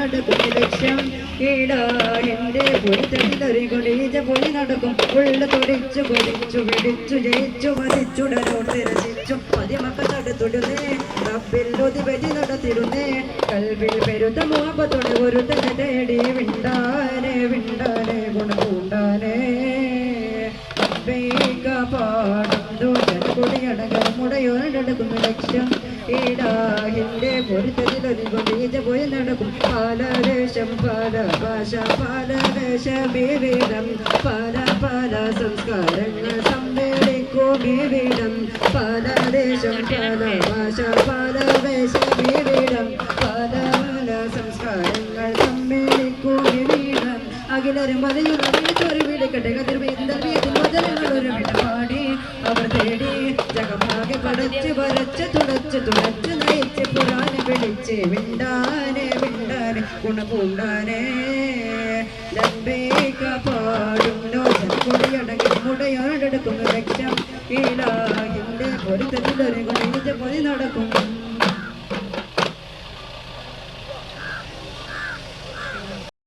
നടക്കും ലക്ഷ്യം ഈടാഹിന്റെ പൊരുത്തതിലൊരു കൊടീജ പൊടി നടക്കും ഉള്ള തൊടിച്ചു കൊടിച്ചു പിടിച്ചു ജയിച്ചു മതിച്ചുടനോട്ട് രചിച്ചു പതിമക്ക തടുത്തുടുന്നേ റബ്ബില്ലൊതി വെടി നടത്തിരുന്നേ കൽവിൽ പെരുത്ത മോഹത്തോടെ ഒരു തന്നെ തേടി വിണ്ടാനെ വിണ്ടാനെ ഗുണപൂണ്ടാനേ പാടുന്നു ജനകൊടിയടകൾ മുടയോടടുക്കുന്ന ലക്ഷ്യം ഈടാഹിന്റെ പൊരുത്തതിലൊരു കൊടീജ പോയി നടക്കും പാലദേശം പല ഭാഷ പാലദേശമേവിടം പല പല സംസ്കാരങ്ങൾ സമ്മേളിക്കുമേവിടം പാലദേശം പല ഭാഷ പാലദേശമേവിടം പല പല സംസ്കാരങ്ങൾ സമ്മേളിക്കുമേവിടം അഖിലരും മലയുറവിളിച്ചൊരു വിളിക്കട്ടെ കതിർവേന്തൽവിയതിൽ വചനങ്ങളൊരു വിടപാടി അവർ തേടി ജഗമാകെ പടച്ച് വരച്ച് തുടച്ച് തുടച്ച് നയിച്ച് പുറാനെ വിളിച്ച് വിണ്ടാനെ വിണ്ടാനെ ഗുണപൂണ്ടാനെ ലംബേക പാടുന്നോ ജനകൊടിയടങ്ങി മുടയോടെടുക്കുന്ന ലക്ഷ്യം ഈലാഹിന്റെ പൊരുത്തത്തിലൊരു കൊടിയ പൊതി നടക്കും